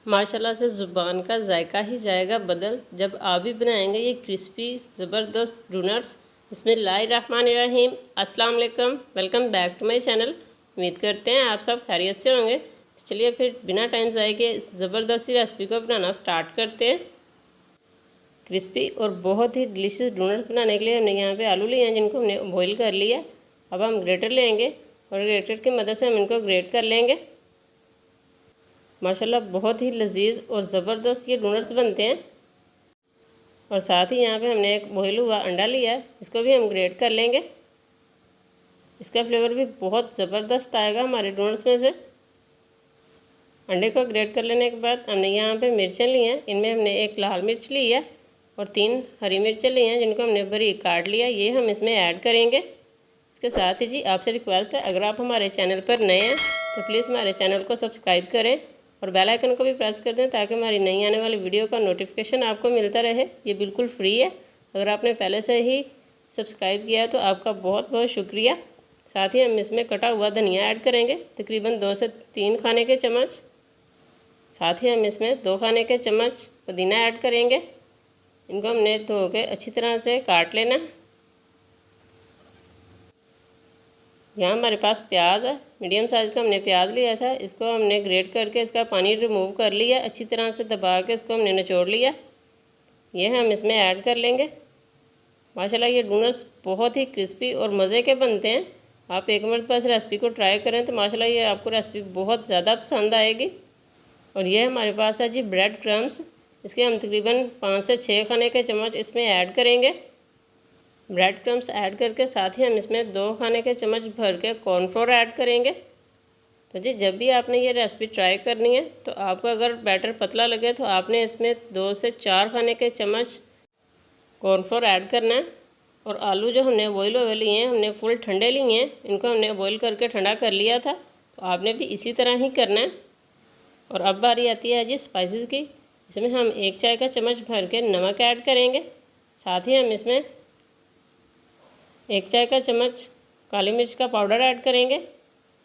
माशाल्लाह से ज़ुबान का जायका ही जाएगा बदल जब आप भी बनाएंगे ये क्रिस्पी ज़बरदस्त डोनट्स। बिस्मिल्लाहिर्रहमानिर्रहीम। अस्सलाम वालेकुम, welcome back to my channel. उम्मीद करते हैं आप सब खैरियत से होंगे। तो चलिए फिर बिना टाइम ज़ाये के इस ज़बरदस्त रेसिपी को बनाना स्टार्ट करते हैं। क्रिस्पी और बहुत ही डिलीशियस डोनट्स बनाने के लिए हमने यहाँ पे आलू लिए हैं जिनको हमने बॉईल कर लिया। अब हम ग्रेटर लेंगे और ग्रेटर की मदद से हम इनको ग्रेट कर लेंगे। माशाल्लाह बहुत ही लजीज और ज़बरदस्त ये डोनट्स बनते हैं। और साथ ही यहाँ पे हमने एक बॉयल हुआ अंडा लिया है, इसको भी हम ग्रेट कर लेंगे। इसका फ्लेवर भी बहुत ज़बरदस्त आएगा हमारे डोनट्स में से। अंडे को ग्रेट कर लेने के बाद हमने यहाँ पे मिर्चें ली हैं, इनमें हमने एक लाल मिर्च ली है और 3 हरी मिर्चें ली हैं जिनको हमने बारीक काट लिया। ये हम इसमें ऐड करेंगे। इसके साथ ही जी आपसे रिक्वेस्ट है, अगर आप हमारे चैनल पर नए हैं तो प्लीज़ हमारे चैनल को सब्सक्राइब करें और बेल आइकन को भी प्रेस कर दें ताकि हमारी नई आने वाली वीडियो का नोटिफिकेशन आपको मिलता रहे। ये बिल्कुल फ्री है। अगर आपने पहले से ही सब्सक्राइब किया है तो आपका बहुत बहुत शुक्रिया। साथ ही हम इसमें कटा हुआ धनिया ऐड करेंगे, तकरीबन 2 से 3 खाने के चम्मच। साथ ही हम इसमें 2 खाने के चम्मच पुदीना ऐड करेंगे। इनको हमने धो के अच्छी तरह से काट लेना। यहाँ हमारे पास प्याज है, मीडियम साइज़ का हमने प्याज लिया था। इसको हमने ग्रेट करके इसका पानी रिमूव कर लिया, अच्छी तरह से दबा के इसको हमने निचोड़ लिया। ये हम इसमें ऐड कर लेंगे। माशाल्लाह ये डोनट्स बहुत ही क्रिस्पी और मज़े के बनते हैं। आप एक मरतबा इस रेसिपी को ट्राई करें तो माशाल्लाह ये आपको रेसिपी बहुत ज़्यादा पसंद आएगी। और ये हमारे पास है जी ब्रेड क्रम्स। इसके हम तकरीबन 5 से 6 खाने के चम्मच इसमें ऐड करेंगे। ब्रेड क्रम्स ऐड करके साथ ही हम इसमें 2 खाने के चम्मच भर के कॉर्नफ्लोर ऐड करेंगे। तो जी जब भी आपने ये रेसिपी ट्राई करनी है तो आपको अगर बैटर पतला लगे तो आपने इसमें 2 से 4 खाने के चम्मच कॉर्नफ्लोर ऐड करना है। और आलू जो हमने बॉयल हुए लिए हैं, हमने फुल ठंडे लिए हैं, इनको हमने बॉयल करके ठंडा कर लिया था। तो आपने भी इसी तरह ही करना है। और अब बारी आती है जी स्पाइसेस की। इसमें हम 1 चाय का चम्मच भर के नमक ऐड करेंगे। साथ ही हम इसमें 1 चाय का चम्मच काली मिर्च का पाउडर ऐड करेंगे।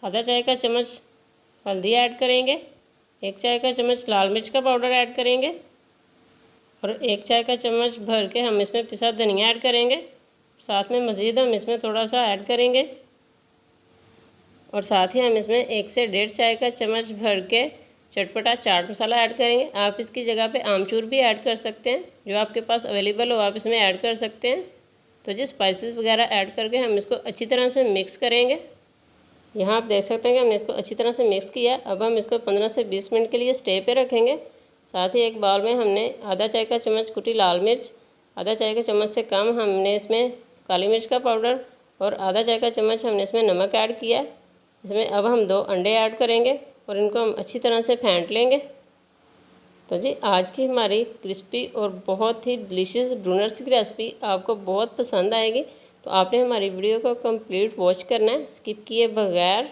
आधा चाय का चम्मच हल्दी ऐड करेंगे। 1 चाय का चम्मच लाल मिर्च का पाउडर ऐड करेंगे। और 1 चाय का चम्मच भर के हम इसमें पिसा धनिया ऐड करेंगे। साथ में मज़ीद हम इसमें थोड़ा सा ऐड करेंगे। और साथ ही हम इसमें 1 से 1.5 चाय का चम्मच भर के चटपटा चाट मसाला ऐड करेंगे। आप इसकी जगह पे आमचूर भी ऐड कर सकते हैं, जो आपके पास अवेलेबल हो आप इसमें ऐड कर सकते हैं। तो जी स्पाइसेस वगैरह ऐड करके हम इसको अच्छी तरह से मिक्स करेंगे। यहाँ आप देख सकते हैं कि हमने इसको अच्छी तरह से मिक्स किया। अब हम इसको 15 से 20 मिनट के लिए स्टे पे रखेंगे। साथ ही एक बाउल में हमने आधा चाय का चम्मच कुटी लाल मिर्च, आधा चाय का चम्मच से कम हमने इसमें काली मिर्च का पाउडर और आधा चाय का चम्मच हमने इसमें नमक ऐड किया। इसमें अब हम 2 अंडे ऐड करेंगे और इनको हम अच्छी तरह से फेंट लेंगे। तो जी आज की हमारी क्रिस्पी और बहुत ही डिलीशियस डोनट्स की रेसिपी आपको बहुत पसंद आएगी। तो आपने हमारी वीडियो को कंप्लीट वॉच करना है, स्किप किए बगैर।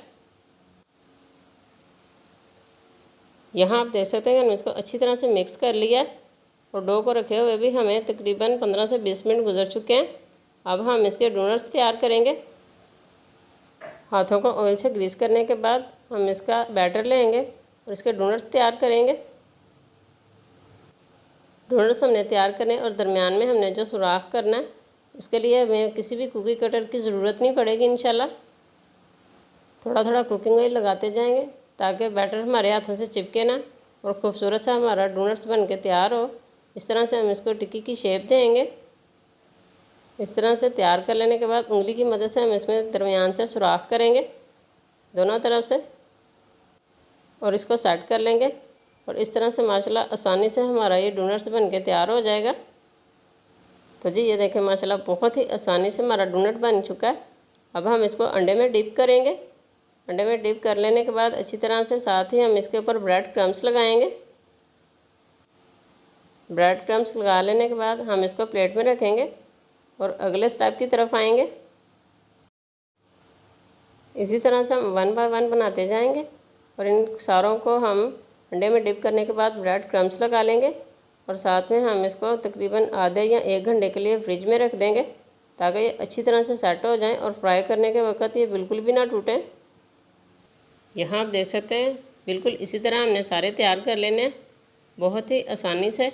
यहाँ आप देख सकते हैं कि हमने इसको अच्छी तरह से मिक्स कर लिया और डो को रखे हुए भी हमें तकरीबन 15 से 20 मिनट गुजर चुके हैं। अब हम इसके डोनट्स तैयार करेंगे। हाथों को ऑयल से ग्रीस करने के बाद हम इसका बैटर लेंगे और इसके डोनट्स तैयार करेंगे। डोनट्स हमने तैयार करने और दरमियान में हमने जो सुराख करना है उसके लिए हमें किसी भी कुकी कटर की ज़रूरत नहीं पड़ेगी इंशाल्लाह। थोड़ा थोड़ा कुकिंग ऑयल लगाते जाएंगे ताकि बैटर हमारे हाथों से चिपके ना और ख़ूबसूरत सा हमारा डोनट्स बन के तैयार हो। इस तरह से हम इसको टिक्की की शेप देंगे। इस तरह से तैयार कर लेने के बाद उंगली की मदद से हम इसमें दरमियान से सुराख करेंगे दोनों तरफ से और इसको सेट कर लेंगे। और इस तरह से माशाल्लाह आसानी से हमारा ये डोनट्स बन के तैयार हो जाएगा। तो जी ये देखें माशाल्लाह बहुत ही आसानी से हमारा डोनट बन चुका है। अब हम इसको अंडे में डिप करेंगे। अंडे में डिप कर लेने के बाद अच्छी तरह से साथ ही हम इसके ऊपर ब्रेड क्रम्स लगाएंगे। ब्रेड क्रम्स लगा लेने के बाद हम इसको प्लेट में रखेंगे और अगले स्टेप की तरफ आएंगे। इसी तरह से हम 1 बाय 1 बनाते जाएंगे और इन सारों को हम अंडे में डिप करने के बाद ब्रेड क्रम्स लगा लेंगे और साथ में हम इसको तकरीबन आधे या 1 घंटे के लिए फ्रिज में रख देंगे ताकि ये अच्छी तरह से सेट हो जाएं और फ्राई करने के वक्त ये बिल्कुल भी ना टूटें। यहाँ आप देख सकते हैं बिल्कुल इसी तरह हमने सारे तैयार कर लेने हैं। बहुत ही आसानी से।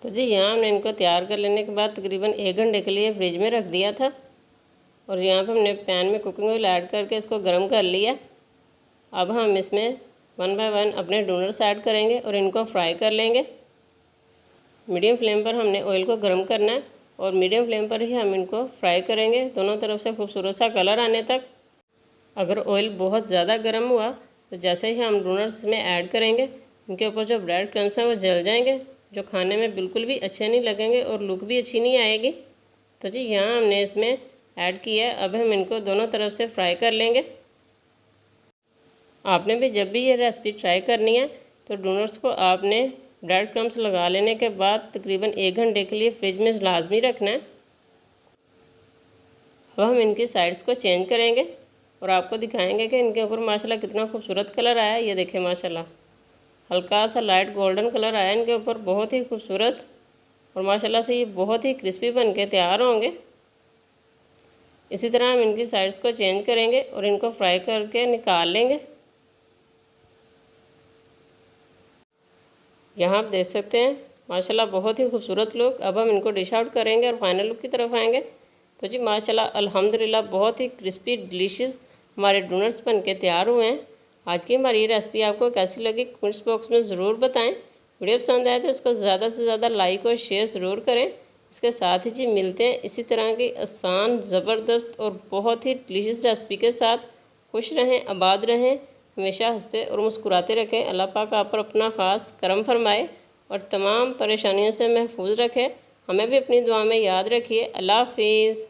तो जी यहाँ हमने इनको तैयार कर लेने के बाद तकरीबन 1 घंटे के लिए फ्रिज में रख दिया था। और यहाँ पर हमने पैन में कुकिंग ऑयल ऐड करके इसको गर्म कर लिया। अब हम इसमें 1 बाय 1 अपने डोनट्स ऐड करेंगे और इनको फ्राई कर लेंगे। मीडियम फ्लेम पर हमने ऑयल को गर्म करना है और मीडियम फ्लेम पर ही हम इनको फ्राई करेंगे दोनों तरफ से खूबसूरत सा कलर आने तक। अगर ऑयल बहुत ज़्यादा गर्म हुआ तो जैसे ही हम डोनट्स में ऐड करेंगे उनके ऊपर जो ब्रेड क्रम्स हैं वो जल जाएंगे, जो खाने में बिल्कुल भी अच्छे नहीं लगेंगे और लुक भी अच्छी नहीं आएगी। तो जी यहाँ हमने इसमें ऐड किया है। अब हम इनको दोनों तरफ से फ्राई कर लेंगे। आपने भी जब भी ये रेसिपी ट्राई करनी है तो डोनट्स को आपने ब्रेड क्रम्स लगा लेने के बाद तकरीबन 1 घंटे के लिए फ्रिज में लाजमी रखना है। अब हम इनकी साइड्स को चेंज करेंगे और आपको दिखाएंगे कि इनके ऊपर माशाल्लाह कितना खूबसूरत कलर आया है। ये देखें माशाल्लाह हल्का सा लाइट गोल्डन कलर आया इनके ऊपर, बहुत ही खूबसूरत। और माशाल्लाह से ये बहुत ही क्रिस्पी बन के तैयार होंगे। इसी तरह हम इनकी साइड्स को चेंज करेंगे और इनको फ्राई करके निकाल लेंगे। यहाँ आप देख सकते हैं माशाल्लाह बहुत ही खूबसूरत लुक। अब हम इनको डिश आउट करेंगे और फाइनल लुक की तरफ आएंगे। तो जी माशाल्लाह अल्हम्दुलिल्लाह बहुत ही क्रिस्पी डिलीशियस हमारे डोनट्स बन के तैयार हुए हैं। आज की हमारी ये रेसिपी आपको कैसी लगी कमेंट्स बॉक्स में ज़रूर बताएं। वीडियो पसंद आए तो इसको ज़्यादा से ज़्यादा लाइक और शेयर ज़रूर करें। इसके साथ ही जी मिलते हैं इसी तरह की आसान, ज़बरदस्त और बहुत ही डिलीशियस रेसिपी के साथ। खुश रहें, आबाद रहें, हमेशा हंसते और मुस्कुराते रखें। अल्लाह पाक आप पर अपना ख़ास करम फरमाए और तमाम परेशानियों से महफूज रखें। हमें भी अपनी दुआ में याद रखिए। अल्लाह हाफिज़।